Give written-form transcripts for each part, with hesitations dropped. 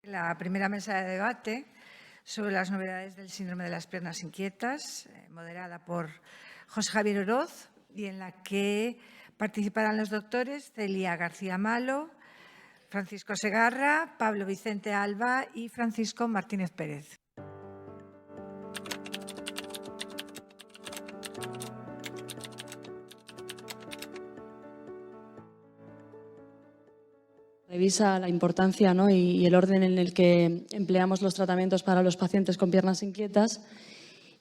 La primera mesa de debate sobre las novedades del síndrome de las piernas inquietas, moderada por José Javier Oroz, y en la que participarán los doctores Celia García Malo, Francisco Segarra, Pablo Vicente Alba y Francisco Martínez Pérez. Revisa la importancia, ¿no? y el orden en el que empleamos los tratamientos para los pacientes con piernas inquietas.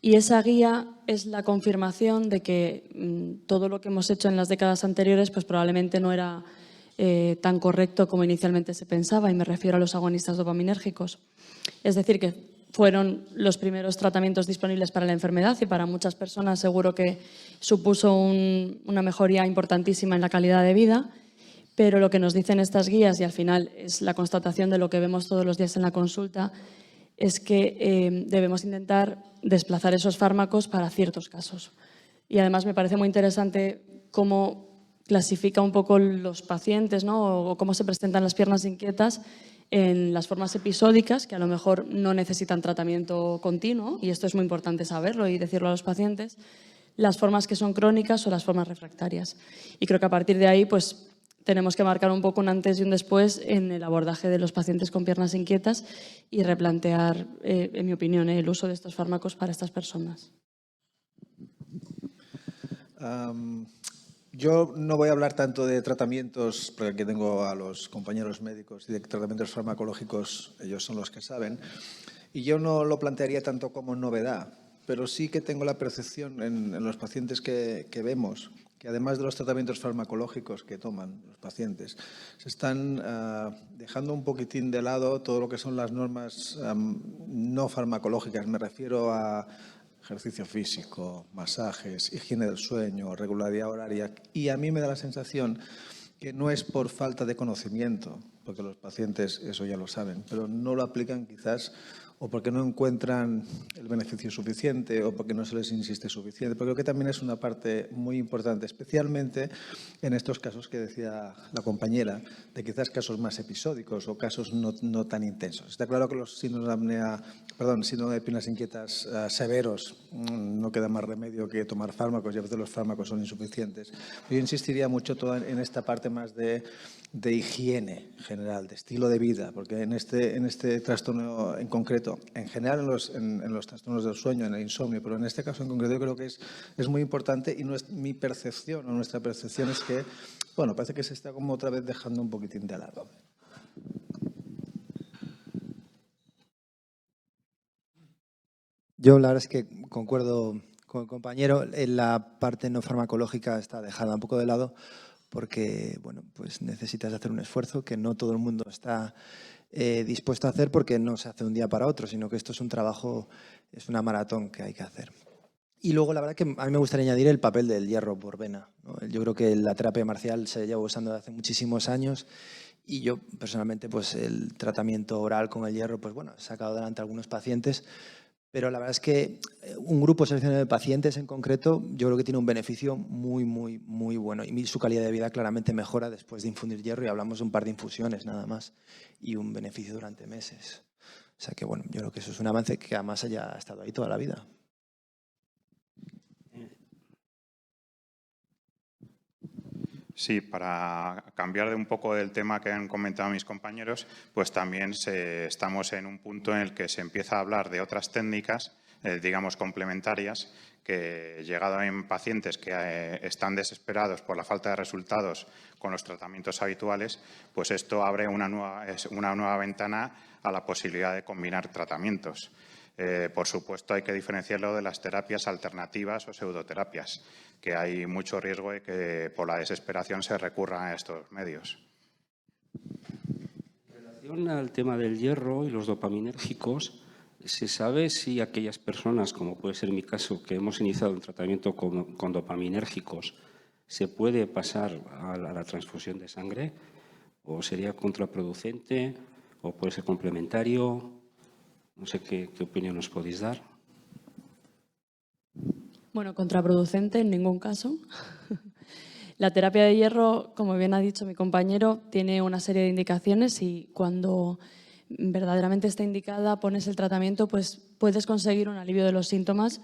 Y esa guía es la confirmación de que todo lo que hemos hecho en las décadas anteriores pues probablemente no era tan correcto como inicialmente se pensaba, y me refiero a los agonistas dopaminérgicos. Es decir, que fueron los primeros tratamientos disponibles para la enfermedad y para muchas personas seguro que supuso una mejoría importantísima en la calidad de vida. Pero lo que nos dicen estas guías, y al final es la constatación de lo que vemos todos los días en la consulta, es que debemos intentar desplazar esos fármacos para ciertos casos. Y además me parece muy interesante cómo clasifica un poco los pacientes, ¿no? o cómo se presentan las piernas inquietas en las formas episódicas, que a lo mejor no necesitan tratamiento continuo, y esto es muy importante saberlo y decirlo a los pacientes, las formas que son crónicas o las formas refractarias. Y creo que a partir de ahí, pues, tenemos que marcar un poco un antes y un después en el abordaje de los pacientes con piernas inquietas y replantear, en mi opinión, el uso de estos fármacos para estas personas. Yo no voy a hablar tanto de tratamientos, porque aquí tengo a los compañeros médicos, y de tratamientos farmacológicos, ellos son los que saben, y yo no lo plantearía tanto como novedad, pero sí que tengo la percepción en los pacientes que vemos, que además de los tratamientos farmacológicos que toman los pacientes, se están dejando un poquitín de lado todo lo que son las normas no farmacológicas. Me refiero a ejercicio físico, masajes, higiene del sueño, regularidad horaria. Y a mí me da la sensación que no es por falta de conocimiento, porque los pacientes eso ya lo saben, pero no lo aplican quizás o porque no encuentran el beneficio suficiente o porque no se les insiste suficiente. Porque creo que también es una parte muy importante, especialmente en estos casos que decía la compañera, de quizás casos más episódicos o casos no tan intensos. Está claro que los síndrome de piernas inquietas severos no queda más remedio que tomar fármacos, y a veces los fármacos son insuficientes. Yo insistiría mucho en esta parte más de higiene general, de estilo de vida, porque en este trastorno en concreto, en general en los trastornos del sueño, en el insomnio, pero en este caso en concreto yo creo que es muy importante, y mi percepción o nuestra percepción es que, bueno, parece que se está como otra vez dejando un poquitín de lado. Yo la verdad es que concuerdo con el compañero, en la parte no farmacológica está dejada un poco de lado porque, bueno, pues necesitas hacer un esfuerzo que no todo el mundo está dispuesto a hacer, porque no se hace de un día para otro, sino que esto es un trabajo, es una maratón que hay que hacer. Y luego, la verdad que a mí me gustaría añadir el papel del hierro por vena, ¿no? Yo creo que la terapia marcial se lleva usando desde hace muchísimos años, y yo personalmente, pues el tratamiento oral con el hierro, pues bueno, he sacado adelante a algunos pacientes, pero la verdad es que un grupo seleccionado de pacientes en concreto, yo creo que tiene un beneficio muy, muy, muy bueno, y su calidad de vida claramente mejora después de infundir hierro, y hablamos de un par de infusiones nada más, y un beneficio durante meses. O sea que, bueno, yo creo que eso es un avance que además haya estado ahí toda la vida. Sí, para cambiar de un poco del tema que han comentado mis compañeros, pues también estamos en un punto en el que se empieza a hablar de otras técnicas, digamos, complementarias, que llegado en pacientes que están desesperados por la falta de resultados con los tratamientos habituales, pues esto abre una nueva ventana a la posibilidad de combinar tratamientos. Por supuesto, hay que diferenciarlo de las terapias alternativas o pseudoterapias, que hay mucho riesgo de que por la desesperación se recurra a estos medios. En relación al tema del hierro y los dopaminérgicos, ¿se sabe si aquellas personas, como puede ser mi caso, que hemos iniciado un tratamiento con dopaminérgicos, se puede pasar a la transfusión de sangre? ¿O sería contraproducente? ¿O puede ser complementario? No sé qué opinión nos podéis dar. Bueno, contraproducente en ningún caso. La terapia de hierro, como bien ha dicho mi compañero, tiene una serie de indicaciones, y cuando verdaderamente está indicada, pones el tratamiento, pues puedes conseguir un alivio de los síntomas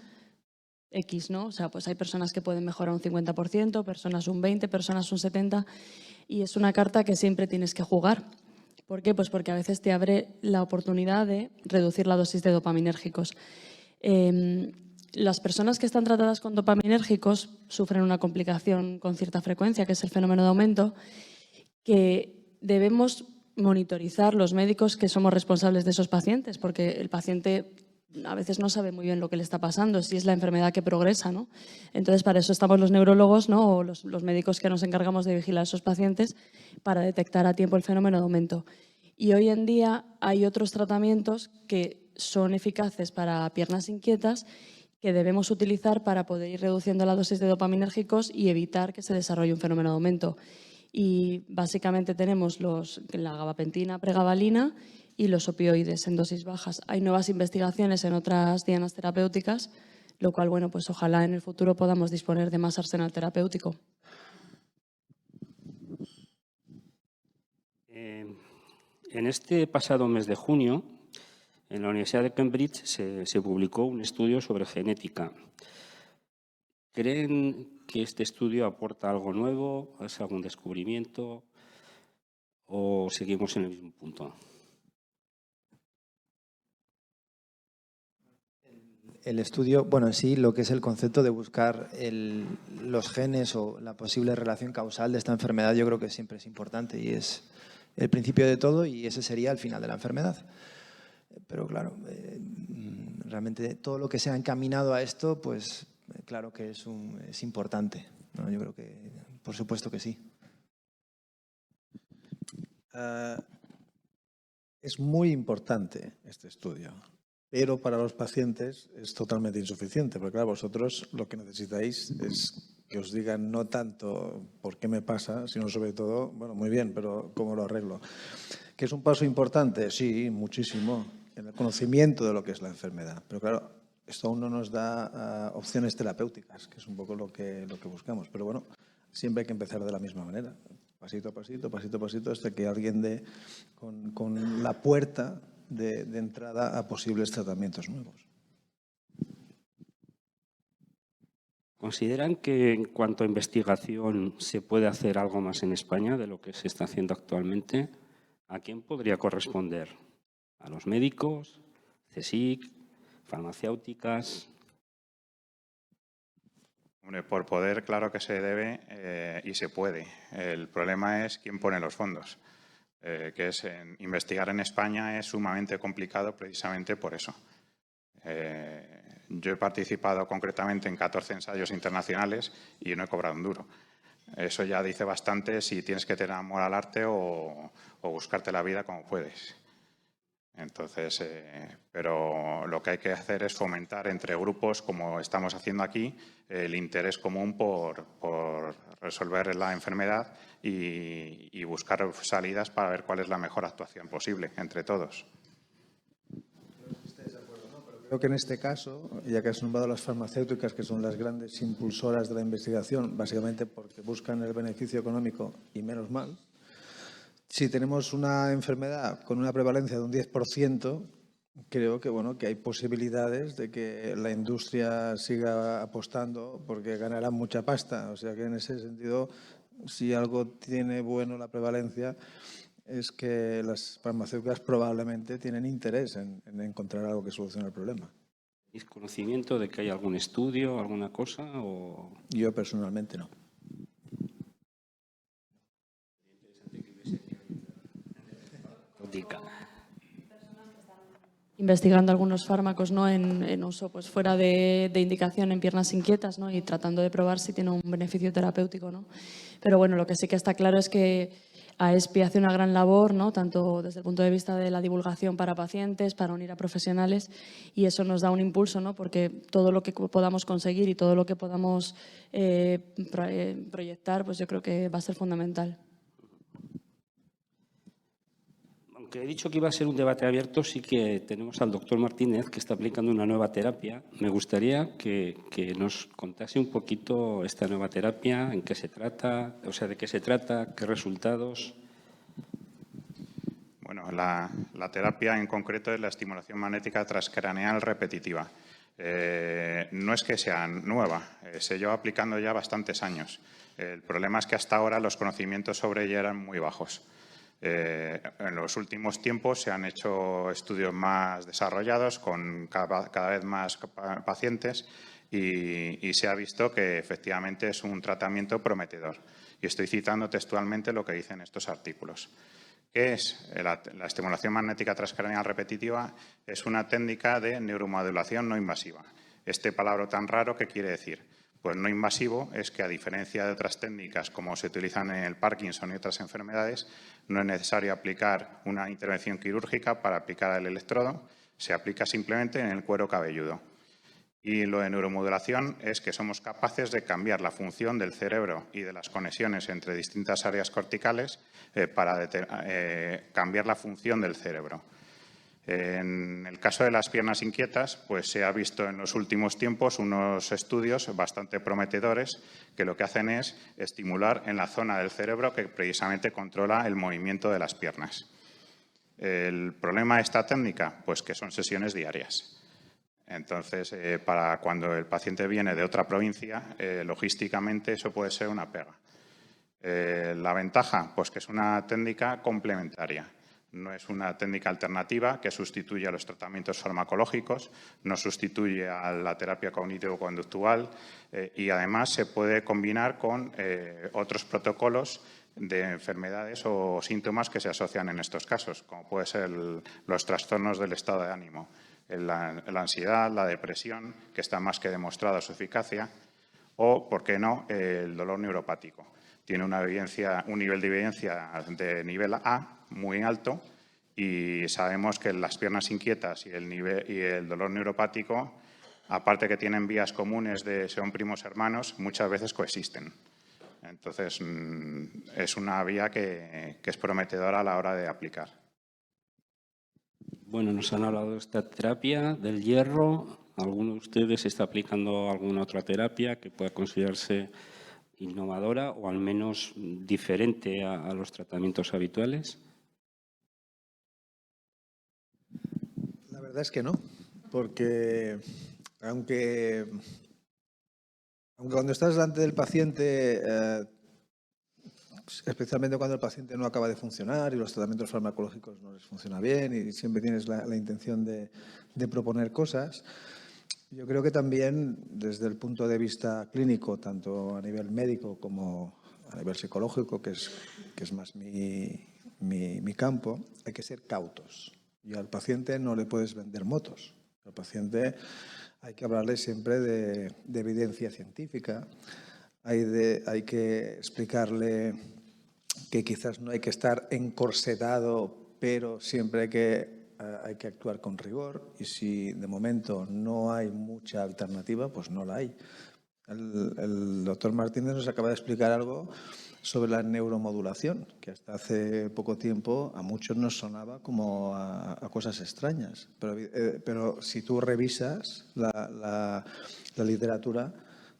X, ¿no? O sea, pues hay personas que pueden mejorar un 50%, personas un 20%, personas un 70%, y es una carta que siempre tienes que jugar. ¿Por qué? Pues porque a veces te abre la oportunidad de reducir la dosis de dopaminérgicos. Las personas que están tratadas con dopaminérgicos sufren una complicación con cierta frecuencia, que es el fenómeno de aumento, que debemos monitorizar los médicos que somos responsables de esos pacientes, porque el paciente a veces no sabe muy bien lo que le está pasando, si es la enfermedad que progresa, ¿no? Entonces, para eso estamos los neurólogos, ¿no? O los médicos que nos encargamos de vigilar a esos pacientes para detectar a tiempo el fenómeno de aumento. Y hoy en día hay otros tratamientos que son eficaces para piernas inquietas que debemos utilizar para poder ir reduciendo la dosis de dopaminérgicos y evitar que se desarrolle un fenómeno de aumento. Y básicamente tenemos la gabapentina, pregabalina y los opioides en dosis bajas. Hay nuevas investigaciones en otras dianas terapéuticas, lo cual, bueno, pues ojalá en el futuro podamos disponer de más arsenal terapéutico. En este pasado mes de junio, en la Universidad de Cambridge se publicó un estudio sobre genética. ¿Creen que este estudio aporta algo nuevo? ¿Es algún descubrimiento? ¿O seguimos en el mismo punto? El estudio, bueno, en sí, lo que es el concepto de buscar los genes o la posible relación causal de esta enfermedad, yo creo que siempre es importante y es el principio de todo y ese sería el final de la enfermedad. Pero claro, realmente todo lo que sea encaminado a esto, pues claro que es importante, ¿no? Yo creo que, por supuesto que sí. Es muy importante este estudio, pero para los pacientes es totalmente insuficiente, porque claro, vosotros lo que necesitáis es que os digan no tanto por qué me pasa, sino sobre todo, bueno, muy bien, pero cómo lo arreglo. ¿Que es un paso importante? Sí, muchísimo, en el conocimiento de lo que es la enfermedad. Pero claro, esto aún no nos da opciones terapéuticas, que es un poco lo que buscamos. Pero bueno, siempre hay que empezar de la misma manera, pasito a pasito, pasito a pasito, hasta que alguien dé con la puerta de entrada a posibles tratamientos nuevos. ¿Consideran que en cuanto a investigación se puede hacer algo más en España de lo que se está haciendo actualmente? ¿A quién podría corresponder? ¿A los médicos? ¿CSIC? ¿Farmacéuticas? Hombre, por poder, claro que se debe y se puede. El problema es quién pone los fondos. Investigar en España es sumamente complicado precisamente por eso. Yo he participado concretamente en 14 ensayos internacionales y no he cobrado un duro. Eso ya dice bastante si tienes que tener amor al arte o buscarte la vida como puedes. Entonces, pero lo que hay que hacer es fomentar entre grupos, como estamos haciendo aquí, el interés común por resolver la enfermedad y buscar salidas para ver cuál es la mejor actuación posible entre todos. Creo que en este caso, ya que has nombrado las farmacéuticas, que son las grandes impulsoras de la investigación, básicamente porque buscan el beneficio económico y menos mal, si tenemos una enfermedad con una prevalencia de un 10%, creo que, bueno, que hay posibilidades de que la industria siga apostando porque ganará mucha pasta. O sea que en ese sentido, si algo tiene bueno la prevalencia, es que las farmacéuticas probablemente tienen interés en encontrar algo que solucione el problema. ¿Tenéis conocimiento de que hay algún estudio, alguna cosa? O... Yo personalmente no. Investigando algunos fármacos, ¿no? en uso pues, fuera de indicación en piernas inquietas, ¿no? Y tratando de probar si tiene un beneficio terapéutico, ¿no? Pero bueno, lo que sí que está claro es que AESPI hace una gran labor, ¿no? Tanto desde el punto de vista de la divulgación para pacientes, para unir a profesionales, y eso nos da un impulso, ¿no? Porque todo lo que podamos conseguir y todo lo que podamos proyectar, pues yo creo que va a ser fundamental. Aunque he dicho que iba a ser un debate abierto, sí que tenemos al doctor Martínez, que está aplicando una nueva terapia. Me gustaría que nos contase un poquito esta nueva terapia, en qué se trata, o sea, de qué se trata, qué resultados. Bueno, Bueno, la terapia en concreto es la estimulación magnética transcraneal repetitiva. No es que sea nueva, se lleva aplicando ya bastantes años. El problema es que hasta ahora los conocimientos sobre ella eran muy bajos. En los últimos tiempos se han hecho estudios más desarrollados con cada vez más pacientes y se ha visto que efectivamente es un tratamiento prometedor. Y estoy citando textualmente lo que dicen estos artículos. ¿Qué es? La estimulación magnética transcraneal repetitiva es una técnica de neuromodulación no invasiva. Este palabra tan raro, ¿qué quiere decir? Pues no invasivo es que, a diferencia de otras técnicas como se utilizan en el Parkinson y otras enfermedades, no es necesario aplicar una intervención quirúrgica para aplicar el electrodo, se aplica simplemente en el cuero cabelludo. Y lo de neuromodulación es que somos capaces de cambiar la función del cerebro y de las conexiones entre distintas áreas corticales para cambiar la función del cerebro. En el caso de las piernas inquietas, pues se ha visto en los últimos tiempos unos estudios bastante prometedores que lo que hacen es estimular en la zona del cerebro que precisamente controla el movimiento de las piernas. El problema de esta técnica, pues que son sesiones diarias. Entonces, para cuando el paciente viene de otra provincia, logísticamente eso puede ser una pega. La ventaja, pues que es una técnica complementaria. No es una técnica alternativa que sustituya a los tratamientos farmacológicos, no sustituye a la terapia cognitivo-conductual y además se puede combinar con otros protocolos de enfermedades o síntomas que se asocian en estos casos, como pueden ser los trastornos del estado de ánimo, la ansiedad, la depresión, que está más que demostrada su eficacia, o, por qué no, el dolor neuropático. Tiene un nivel de evidencia de nivel A muy alto y sabemos que las piernas inquietas y el dolor neuropático, aparte que tienen vías comunes son primos hermanos, muchas veces coexisten. Entonces, es una vía que es prometedora a la hora de aplicar. Bueno, nos han hablado de esta terapia del hierro. ¿Alguno de ustedes está aplicando alguna otra terapia que pueda considerarse innovadora o al menos diferente a los tratamientos habituales? La verdad es que no, porque aunque cuando estás delante del paciente, especialmente cuando el paciente no acaba de funcionar y los tratamientos farmacológicos no les funciona bien y siempre tienes la intención de proponer cosas, yo creo que también desde el punto de vista clínico, tanto a nivel médico como a nivel psicológico, que es más mi campo, hay que ser cautos. Y al paciente no le puedes vender motos. Al paciente hay que hablarle siempre de evidencia científica. Hay que explicarle que quizás no hay que estar encorsetado, pero siempre hay que actuar con rigor. Y si de momento no hay mucha alternativa, pues no la hay. El doctor Martínez nos acaba de explicar algo sobre la neuromodulación, que hasta hace poco tiempo a muchos nos sonaba como a cosas extrañas. Pero si tú revisas la literatura,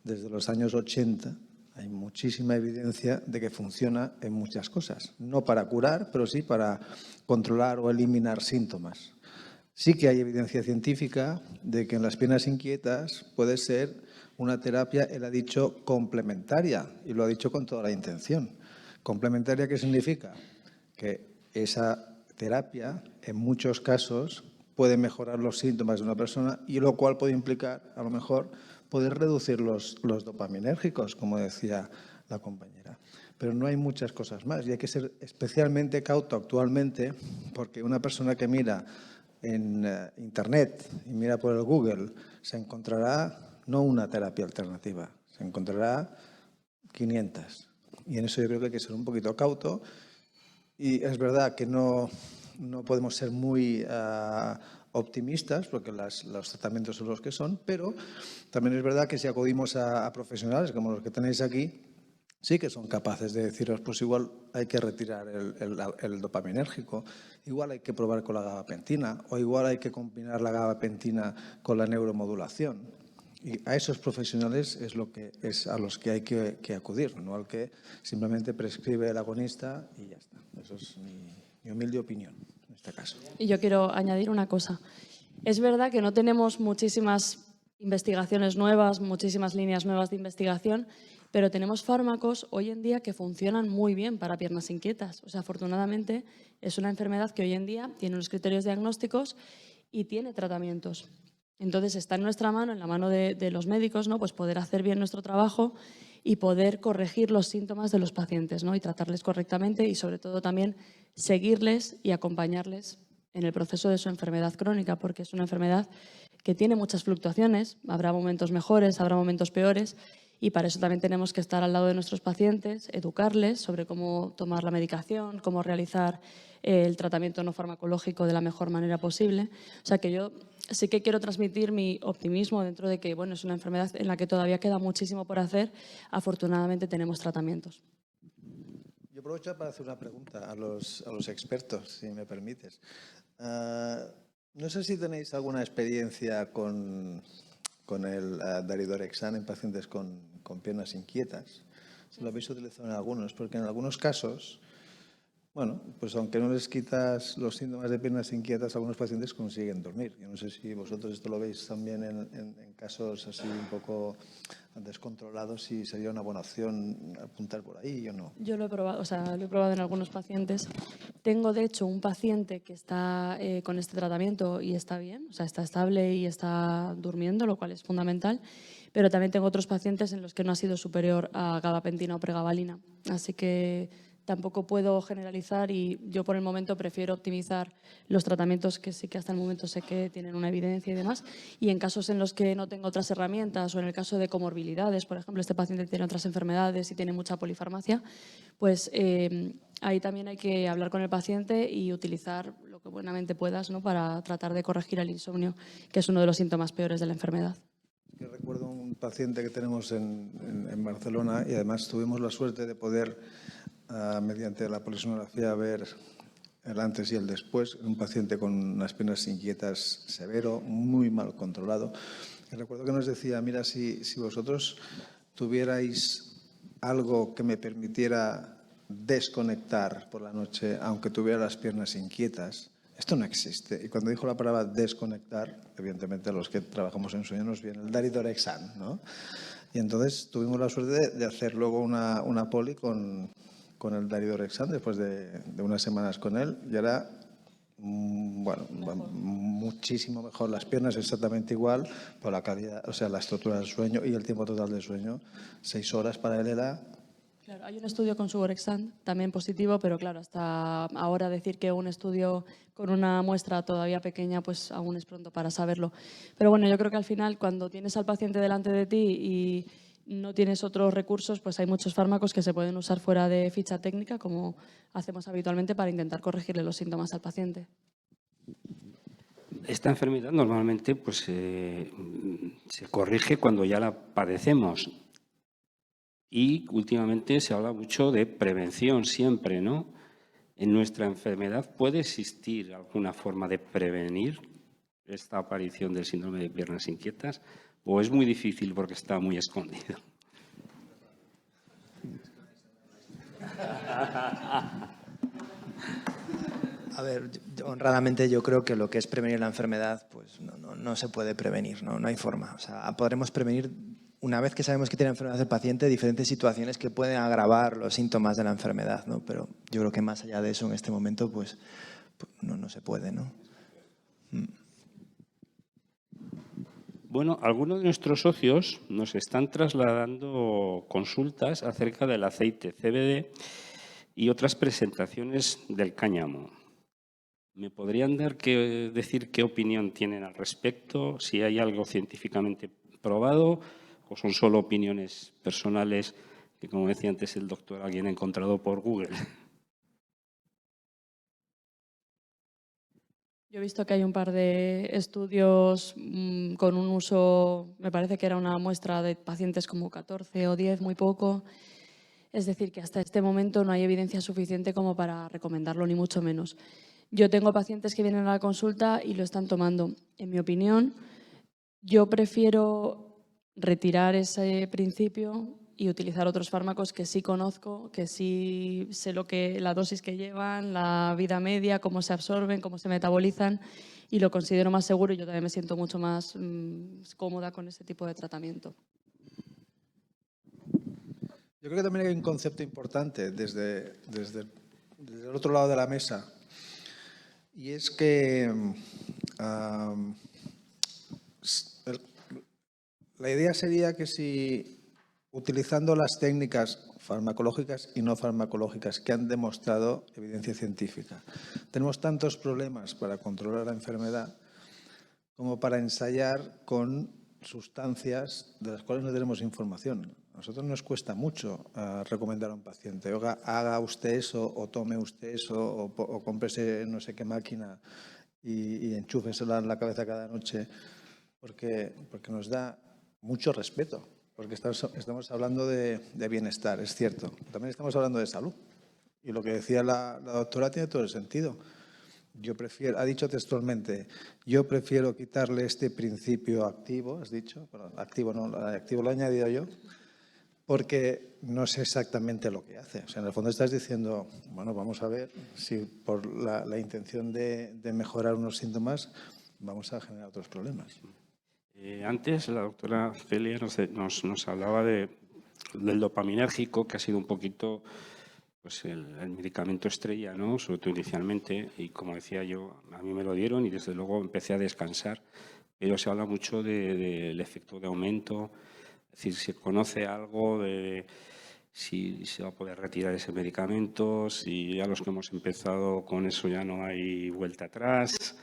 desde los años 80 hay muchísima evidencia de que funciona en muchas cosas. No para curar, pero sí para controlar o eliminar síntomas. Sí que hay evidencia científica de que en las piernas inquietas puede ser una terapia, él ha dicho, complementaria, y lo ha dicho con toda la intención. ¿Complementaria qué significa? Que esa terapia, en muchos casos, puede mejorar los síntomas de una persona y lo cual puede implicar, a lo mejor, poder reducir los dopaminérgicos, como decía la compañera. Pero no hay muchas cosas más y hay que ser especialmente cauto actualmente porque una persona que mira en Internet y mira por el Google se encontrará no una terapia alternativa, se encontrará 500. Y en eso yo creo que hay que ser un poquito cauto. Y es verdad que no podemos ser muy optimistas, porque los tratamientos son los que son, pero también es verdad que si acudimos a profesionales como los que tenéis aquí, sí que son capaces de deciros, pues igual hay que retirar el dopaminérgico, igual hay que probar con la gabapentina, o igual hay que combinar la gabapentina con la neuromodulación. Y a esos profesionales es a los que hay que acudir, no al que simplemente prescribe el agonista y ya está. Eso es mi humilde opinión. en este caso. Y yo quiero añadir una cosa. Es verdad que no tenemos muchísimas investigaciones nuevas, muchísimas líneas nuevas de investigación, pero tenemos fármacos hoy en día que funcionan muy bien para piernas inquietas. O sea, afortunadamente es una enfermedad que hoy en día tiene unos criterios diagnósticos y tiene tratamientos. Entonces está en nuestra mano, en la mano de los médicos, ¿no? Pues poder hacer bien nuestro trabajo y poder corregir los síntomas de los pacientes, ¿no? Y tratarles correctamente y sobre todo también seguirles y acompañarles en el proceso de su enfermedad crónica, porque es una enfermedad que tiene muchas fluctuaciones, habrá momentos mejores, habrá momentos peores, y para eso también tenemos que estar al lado de nuestros pacientes, educarles sobre cómo tomar la medicación, cómo realizar el tratamiento no farmacológico de la mejor manera posible. O sea que yo sí que quiero transmitir mi optimismo dentro de que bueno, es una enfermedad en la que todavía queda muchísimo por hacer. Afortunadamente tenemos tratamientos. Yo aprovecho para hacer una pregunta a los expertos, si me permites. No sé si tenéis alguna experiencia con el daridorexan en pacientes con piernas inquietas. Si lo habéis utilizado en algunos, porque en algunos casos, bueno, pues aunque no les quitas los síntomas de piernas inquietas, algunos pacientes consiguen dormir. Yo no sé si vosotros esto lo veis también en casos así un poco descontrolados, si sería una buena opción apuntar por ahí o no. Yo lo he probado, o sea, lo he probado en algunos pacientes. Tengo, de hecho, un paciente que está con este tratamiento y está bien, o sea, está estable y está durmiendo, lo cual es fundamental. Pero también tengo otros pacientes en los que no ha sido superior a gabapentina o pregabalina. Así que tampoco puedo generalizar y yo por el momento prefiero optimizar los tratamientos que sí que hasta el momento sé que tienen una evidencia y demás. Y en casos en los que no tengo otras herramientas o en el caso de comorbilidades, por ejemplo, este paciente tiene otras enfermedades y tiene mucha polifarmacia, pues ahí también hay que hablar con el paciente y utilizar lo que buenamente puedas, ¿no? Para tratar de corregir el insomnio, que es uno de los síntomas peores de la enfermedad. Que recuerdo un paciente que tenemos en Barcelona y además tuvimos la suerte de poder, mediante la polisonografía, ver el antes y el después. Un paciente con unas piernas inquietas severo, muy mal controlado. Y recuerdo que nos decía, mira, si vosotros tuvierais algo que me permitiera desconectar por la noche, aunque tuviera las piernas inquietas, esto no existe. Y cuando dijo la palabra desconectar, evidentemente a los que trabajamos en sueño nos viene el daridorexan, ¿no? Y entonces tuvimos la suerte de hacer luego una poli con el daridorexan después de unas semanas con él. Y era, bueno, muchísimo mejor. Las piernas exactamente igual, pero la calidad, o sea, la estructura del sueño y el tiempo total del sueño, 6 horas para él era... Claro, hay un estudio con Suvorexant, también positivo, pero claro, hasta ahora decir que un estudio con una muestra todavía pequeña, pues aún es pronto para saberlo. Pero bueno, yo creo que al final, cuando tienes al paciente delante de ti y no tienes otros recursos, pues hay muchos fármacos que se pueden usar fuera de ficha técnica, como hacemos habitualmente para intentar corregirle los síntomas al paciente. Esta enfermedad normalmente pues, se corrige cuando ya la padecemos. Y últimamente se habla mucho de prevención siempre, ¿no? ¿En nuestra enfermedad puede existir alguna forma de prevenir esta aparición del síndrome de piernas inquietas o es muy difícil porque está muy escondido? A ver, honradamente yo creo que lo que es prevenir la enfermedad, pues no se puede prevenir, no hay forma. O sea, podremos prevenir, una vez que sabemos que tiene enfermedad el paciente, diferentes situaciones que pueden agravar los síntomas de la enfermedad, ¿no? Pero yo creo que más allá de eso en este momento, pues no se puede, ¿no? Bueno, algunos de nuestros socios nos están trasladando consultas acerca del aceite CBD y otras presentaciones del cáñamo. ¿Me podrían decir qué opinión tienen al respecto? Si hay algo científicamente probado o son solo opiniones personales que, como decía antes el doctor, alguien ha encontrado por Google. Yo he visto que hay un par de estudios con un uso, me parece que era una muestra de pacientes como 14 o 10, muy poco. Es decir, que hasta este momento no hay evidencia suficiente como para recomendarlo, ni mucho menos. Yo tengo pacientes que vienen a la consulta y lo están tomando. En mi opinión, yo prefiero retirar ese principio y utilizar otros fármacos que sí conozco, que sí sé la dosis que llevan, la vida media, cómo se absorben, cómo se metabolizan, y lo considero más seguro y yo también me siento mucho más cómoda con ese tipo de tratamiento. Yo creo que también hay un concepto importante desde el otro lado de la mesa, y es que la idea sería que si utilizando las técnicas farmacológicas y no farmacológicas que han demostrado evidencia científica, tenemos tantos problemas para controlar la enfermedad como para ensayar con sustancias de las cuales no tenemos información. A nosotros nos cuesta mucho recomendar a un paciente: oiga, haga usted eso, o tome usted eso, o cómprese no sé qué máquina y enchúfesela en la cabeza cada noche, porque nos da mucho respeto, porque estamos hablando de bienestar, es cierto. También estamos hablando de salud. Y lo que decía la doctora tiene todo el sentido. Ha dicho textualmente, yo prefiero quitarle este principio activo, has dicho, bueno, activo no, activo lo he añadido yo, porque no sé exactamente lo que hace. O sea, en el fondo estás diciendo, bueno, vamos a ver si por la intención de mejorar unos síntomas vamos a generar otros problemas. Antes la doctora Celia nos hablaba del dopaminérgico, que ha sido un poquito pues el medicamento estrella, ¿no? Sobre todo inicialmente, y como decía yo, a mí me lo dieron y desde luego empecé a descansar, pero se habla mucho del efecto de aumento, es decir, se conoce algo de si se va a poder retirar ese medicamento, si ya los que hemos empezado con eso ya no hay vuelta atrás,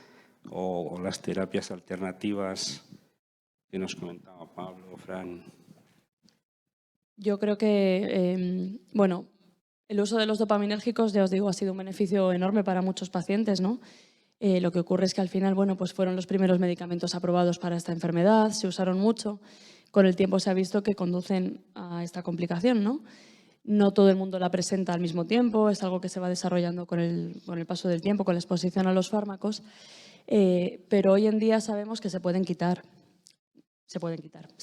o las terapias alternativas que nos comentaba Pablo, Fran. Yo creo que, bueno, el uso de los dopaminérgicos, ya os digo, ha sido un beneficio enorme para muchos pacientes, ¿no? Lo que ocurre es que al final, bueno, pues fueron los primeros medicamentos aprobados para esta enfermedad, se usaron mucho. Con el tiempo se ha visto que conducen a esta complicación, ¿no? No todo el mundo la presenta al mismo tiempo, es algo que se va desarrollando con el paso del tiempo, con la exposición a los fármacos, pero hoy en día sabemos que se pueden quitar. Se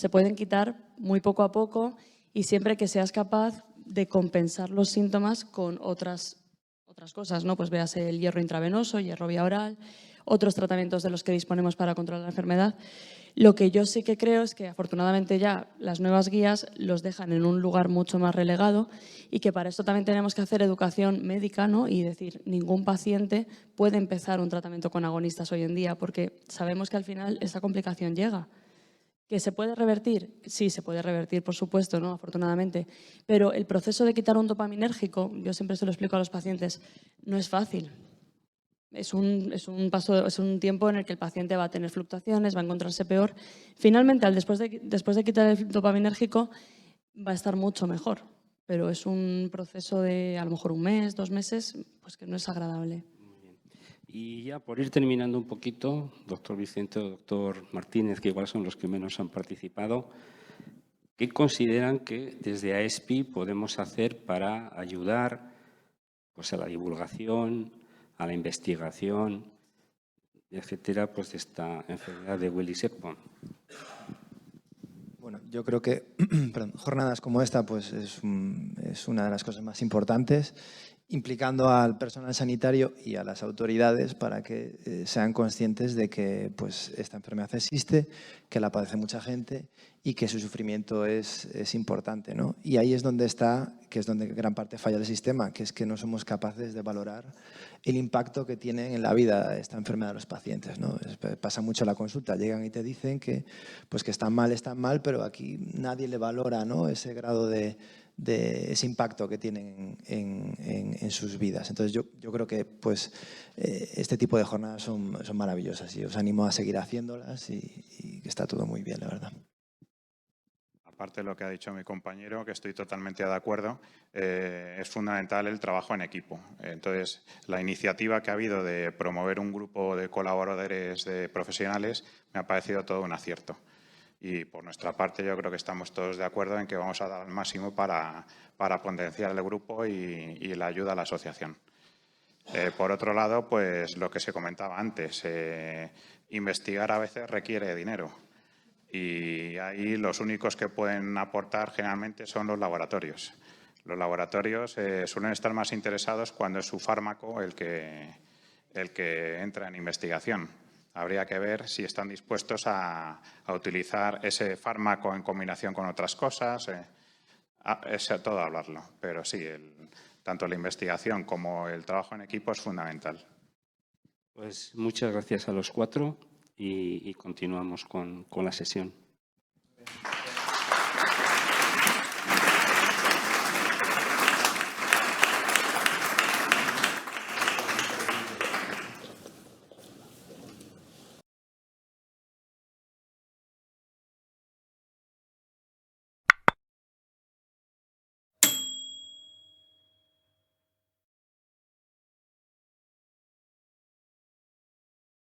pueden quitar muy poco a poco y siempre que seas capaz de compensar los síntomas con otras cosas, ¿no? Pues véase el hierro intravenoso, hierro vía oral, otros tratamientos de los que disponemos para controlar la enfermedad. Lo que yo sí que creo es que afortunadamente ya las nuevas guías los dejan en un lugar mucho más relegado y que para esto también tenemos que hacer educación médica, ¿no? Y decir, ningún paciente puede empezar un tratamiento con agonistas hoy en día porque sabemos que al final esa complicación llega. ¿Que se puede revertir? Sí, se puede revertir, por supuesto, ¿no? Afortunadamente. Pero el proceso de quitar un dopaminérgico, yo siempre se lo explico a los pacientes, no es fácil. Es un tiempo en el que el paciente va a tener fluctuaciones, va a encontrarse peor. Finalmente, después de quitar el dopaminérgico, va a estar mucho mejor. Pero es un proceso de a lo mejor un mes, 2 meses, pues que no es agradable. Y ya por ir terminando un poquito, doctor Vicente o doctor Martínez, que igual son los que menos han participado, ¿qué consideran que desde AESPI podemos hacer para ayudar pues, a la divulgación, a la investigación, etcétera, pues, de esta enfermedad de Willis-Ekman? Bueno, yo creo que jornadas como esta pues, es una de las cosas más importantes, implicando al personal sanitario y a las autoridades para que sean conscientes de que pues, esta enfermedad existe, que la padece mucha gente y que su sufrimiento es importante, ¿no? Y ahí es donde que es donde gran parte falla el sistema, que es que no somos capaces de valorar el impacto que tiene en la vida esta enfermedad de los pacientes, ¿no? Pasa mucho en la consulta, llegan y te dicen que están mal, pero aquí nadie le valora, ¿no? Ese grado de ese impacto que tienen en sus vidas. Entonces yo creo que pues, este tipo de jornadas son maravillosas y os animo a seguir haciéndolas y que está todo muy bien, la verdad. Aparte de lo que ha dicho mi compañero, que estoy totalmente de acuerdo, es fundamental el trabajo en equipo. Entonces, la iniciativa que ha habido de promover un grupo de colaboradores de profesionales me ha parecido todo un acierto. Y por nuestra parte yo creo que estamos todos de acuerdo en que vamos a dar al máximo para potenciar el grupo y la ayuda a la asociación. Por otro lado, pues lo que se comentaba antes, investigar a veces requiere dinero. Y ahí los únicos que pueden aportar generalmente son los laboratorios. Los laboratorios suelen estar más interesados cuando es su fármaco el que entra en investigación. Habría que ver si están dispuestos a utilizar ese fármaco en combinación con otras cosas. Es todo hablarlo, pero sí, tanto la investigación como el trabajo en equipo es fundamental. Pues muchas gracias a los 4 y continuamos con la sesión.